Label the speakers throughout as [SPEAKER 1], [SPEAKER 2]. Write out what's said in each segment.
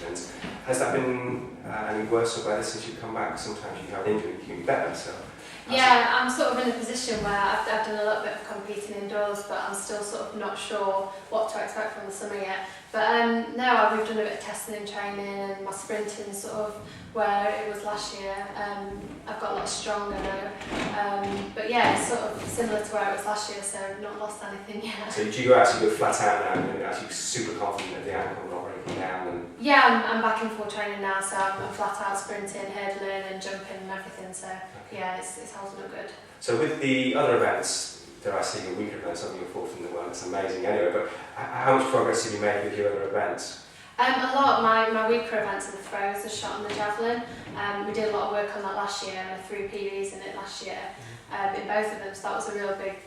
[SPEAKER 1] disciplines. Has that been any worse or better since you've come back? Sometimes you have injury, you can be better. So.
[SPEAKER 2] Yeah, I'm sort of in a position where I've done a little bit of competing indoors, but I'm still sort of not sure what to expect from the summer yet. But no, we've done a bit of testing and training, and my sprinting sort of where it was last year. I've got a lot stronger now. But yeah, it's sort of similar to where it was last year, so I've not lost anything yet.
[SPEAKER 1] So do you actually go flat out now and actually super confident of the ankle not breaking down? And
[SPEAKER 2] yeah, I'm back in full training now, so I'm flat out sprinting, hurdling and jumping and everything, so yeah, it's holding up good.
[SPEAKER 1] So with the other events, dare I say your weaker events, something you're fourth in the world, it's amazing anyway, but how much progress have you made with your other events?
[SPEAKER 2] A lot. My weaker events are the throws, the shot and the javelin. We did a lot of work on that last year, and I threw PBs in it last year. In both of them, so that was a real big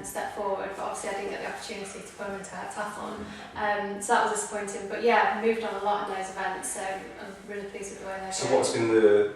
[SPEAKER 2] step forward, but obviously I didn't get the opportunity to put them into a heptathlon, so that was disappointing. But yeah, I've moved on a lot in those events, so I'm really pleased with the way they're
[SPEAKER 1] So
[SPEAKER 2] going.
[SPEAKER 1] what's been the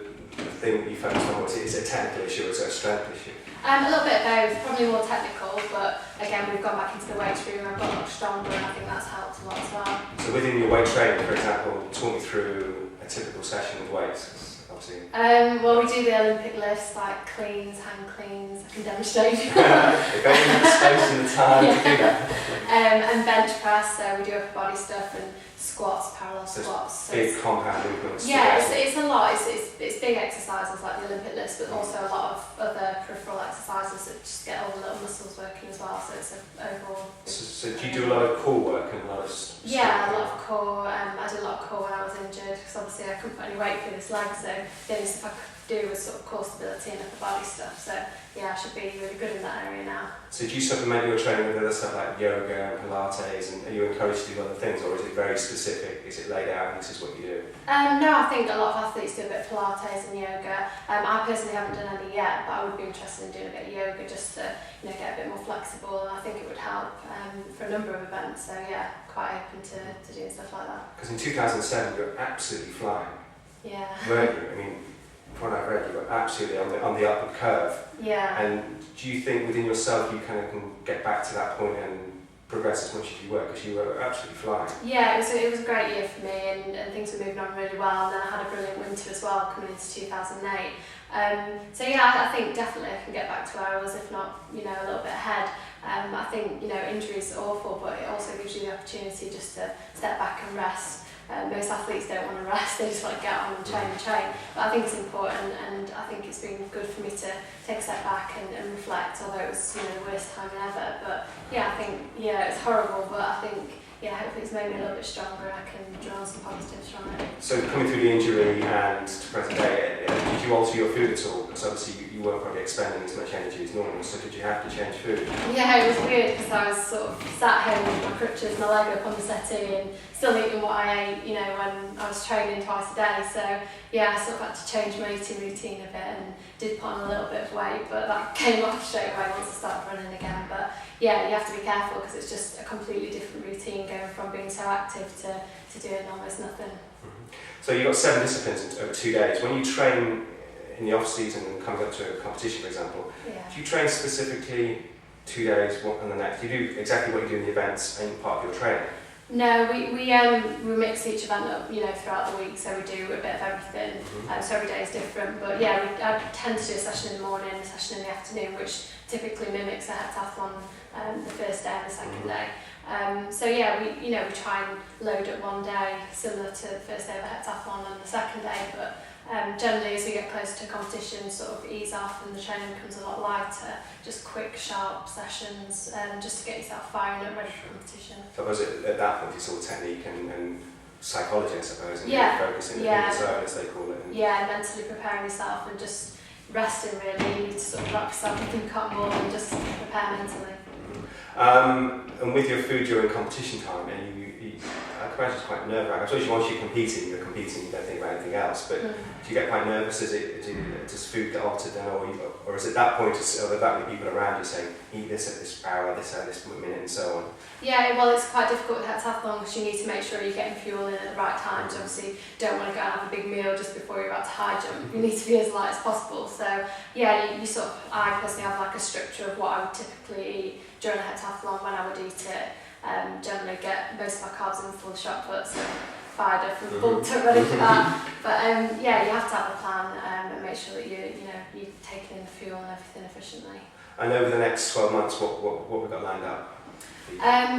[SPEAKER 1] thing that you focused on? Is it a technical issue or is it a strength issue?
[SPEAKER 2] A little bit of both, probably more technical, but again we've gone back into the weights room, I've got a lot stronger, and I think that's helped a lot as well.
[SPEAKER 1] So within your weight training, for example, talk me through a typical session with weights. Obviously.
[SPEAKER 2] Well, we do the Olympic lifts, like cleans, hand cleans, I can demonstrate.
[SPEAKER 1] If only you have the space and the time to do that.
[SPEAKER 2] And bench press, so we do upper body stuff, and squats, parallel squats. So
[SPEAKER 1] big compound movements.
[SPEAKER 2] Yeah, it's a lot. It's big exercises like the Olympic lifts, but also a lot of other peripheral exercises that just get all the little muscles working as well. So it's an overall.
[SPEAKER 1] So do you do a lot of core work and a lot of?
[SPEAKER 2] Yeah, a lot of core. I did a lot of core when I was injured because obviously I couldn't put any weight through this leg, so the only stuff I could do was sort of core stability and upper body stuff. So yeah, I should be really good in that area now.
[SPEAKER 1] So do you supplement your training with other stuff like yoga and Pilates, and are you encouraged to do other things, or is it very specific? Is it laid out and this is what you do?
[SPEAKER 2] No, I think a lot of athletes do a bit of Pilates and yoga. I personally haven't done any yet, but I would be interested in doing a bit of yoga just to get a bit more flexible, and I think it would help for a number of events. So yeah, quite open to doing stuff like that.
[SPEAKER 1] Because in 2007 you were absolutely flying.
[SPEAKER 2] Yeah.
[SPEAKER 1] Weren't you? I mean, from what I've read, you were absolutely on the upward curve.
[SPEAKER 2] Yeah.
[SPEAKER 1] And do you think within yourself you kind of can get back to that point and progress as much as you were, because you were absolutely flying?
[SPEAKER 2] Yeah, it was a great year for me, and things were moving on really well, and then I had a brilliant winter as well coming into 2008. So yeah, I think definitely I can get back to where I was, if not, a little bit ahead. I think, injuries are awful, but it also gives you the opportunity just to step back and rest. Most athletes don't want to rest, they just want to get on and train. But I think it's important, and I think it's been good for me to take a step back and reflect, although it was the worst time ever. But yeah, I think, it's horrible, but I think, hopefully it's made me a little bit stronger and I can draw on some positives from it.
[SPEAKER 1] So coming through the injury and to present day, did you alter your food at all? Because obviously you weren't probably expending as much energy as normal, so did you have to change food?
[SPEAKER 2] Yeah, it was weird because I was sort of sat home with my crutches, my leg up on the settee, and still eating what I ate, when I was training twice a day. So yeah, I sort of had to change my eating routine a bit and did put on a little bit of weight, but that came off straight away once I started running again. But yeah, you have to be careful because it's just a completely different routine going from being so active to doing almost nothing.
[SPEAKER 1] Mm-hmm. So you've got 7 disciplines over 2 days. When you train in the off season and coming up to a competition, for example, do you train specifically 2 days, one and the next? Do you do exactly what you do in the events and part of your training?
[SPEAKER 2] No, we mix each event up, throughout the week, so we do a bit of everything.
[SPEAKER 1] Mm-hmm.
[SPEAKER 2] So every day is different, but yeah, I tend to do a session in the morning, a session in the afternoon, which typically mimics a heptathlon, the first day and the second day. So yeah, we try and load up one day similar to the first day of a heptathlon and the second day, but generally as we get closer to competition, sort of ease off and the training becomes a lot lighter, just quick, sharp sessions, just to get yourself firing up, ready for competition.
[SPEAKER 1] So I suppose at that point it's all technique and psychology, I suppose, and focusing in the zone, as they call it.
[SPEAKER 2] Yeah, mentally preparing yourself and just resting really. You need to sort of wrap yourself up in cotton ball and just prepare mentally.
[SPEAKER 1] And with your food during competition time, I can imagine it's quite nerve-wracking. I suppose once you're competing, you don't think about anything else, but do you get quite nervous? Does food get altered then, or is it that point, are there that many people around you saying, eat this at this hour, this at this minute, and so on?
[SPEAKER 2] Yeah, well, it's quite difficult with heptathlon because you need to make sure you're getting fuel in at the right times. Obviously, you don't want to go and have a big meal just before you're about to high jump. You need to be as light as possible. So yeah, you sort of, I personally have like a structure of what I would typically eat during a heptathlon when I would eat it. Generally get most of my carbs in full shot put, so fired her from bulked up ready for that. But yeah, you have to have a plan and make sure that you're taking in the fuel and everything efficiently.
[SPEAKER 1] And over the next 12 months, what we've got lined up?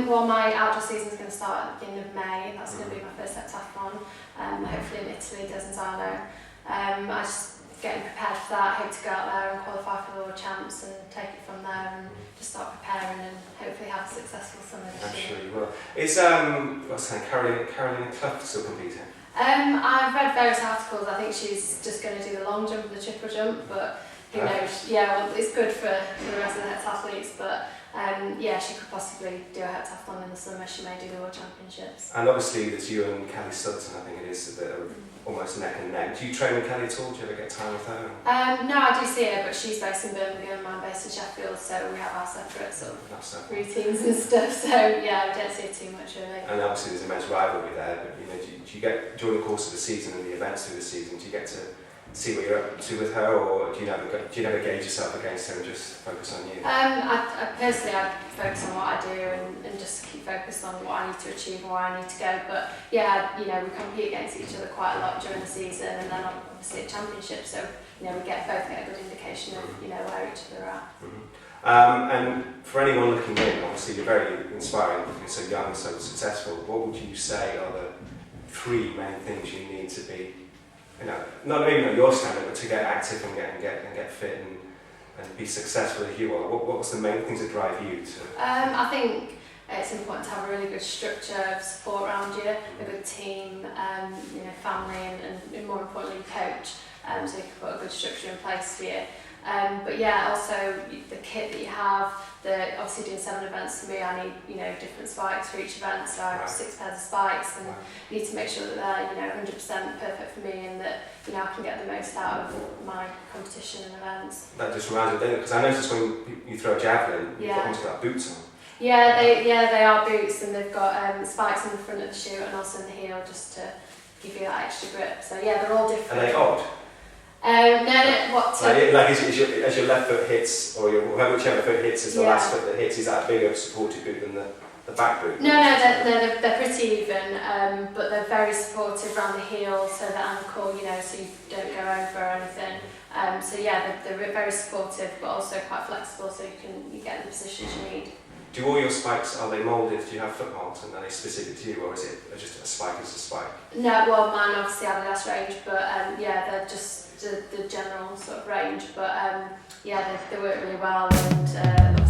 [SPEAKER 2] Well, my outdoor season is going to start at the beginning of May. That's going to be my first heptathlon, hopefully in Italy, Desenzano. I just getting prepared for that. I hope to go out there and qualify for the World Champs and take it from there and just start preparing and hopefully have a successful summer this
[SPEAKER 1] I'm
[SPEAKER 2] year.
[SPEAKER 1] sure you will. Is what's her name, Carolina Clough still competing?
[SPEAKER 2] I've read various articles. I think she's just going to do the long jump and the triple jump, but who knows? Yeah, well, it's good for the rest of the heptathletes, but yeah, she could possibly do a heptathlon in the summer. She may do the World Championships.
[SPEAKER 1] And obviously there's you and Kelly Sutton, I think it is, that are almost neck and neck. Do you train with Kelly at all? Do you ever get time with her?
[SPEAKER 2] No, I do see her, but she's based in Birmingham and I'm based in Sheffield, so we have our separate sort of routines and stuff, so yeah, I don't see her too much really.
[SPEAKER 1] And obviously there's immense rivalry there, but do you get, during the course of the season and the events through the season, do you get to see what you're up to with her, or do you never gauge yourself against her and just focus on you?
[SPEAKER 2] I personally focus on what I do and just keep focused on what I need to achieve and where I need to go. But yeah, we compete against each other quite a lot during the season, and then obviously at championships, so we both get a good indication of where each other are.
[SPEAKER 1] And for anyone looking in, obviously you're very inspiring, you're so young and so successful. What would you say are the 3 main things you need to be, maybe not your standard, but to get active and get fit and be successful as you are? What's the main things that drive you to?
[SPEAKER 2] I think it's important to have a really good structure of support around you, a good team, family, and more importantly, coach, so you can put a good structure in place for you. But yeah, also the kit that you have. Obviously doing 7 events for me, I need different spikes for each event, so I have 6 pairs of spikes, and need to make sure that they're 100% perfect for me, and that I can get the most out of my competition and events. That
[SPEAKER 1] just reminds me, because I noticed when you throw a javelin, you've got almost got boots on.
[SPEAKER 2] Yeah, they are boots, and they've got spikes in the front of the shoe and also in the heel, just to give you that extra grip. So yeah, they're all different.
[SPEAKER 1] Are they odd?
[SPEAKER 2] No, what?
[SPEAKER 1] As your left foot hits, or whichever foot hits is the last foot that hits, is that a bigger supported boot than the back boot?
[SPEAKER 2] No, they're pretty even, but they're very supportive around the heel, so the ankle, so you don't go over or anything. So yeah, they're very supportive, but also quite flexible, so you get the positions you need.
[SPEAKER 1] Do all your spikes, are they moulded? Do you have foot molds, and are they specific to you, or is it just a spike as a spike?
[SPEAKER 2] No, well, mine obviously have a less range, but yeah, they're just the general sort of range, but yeah, they work really well, and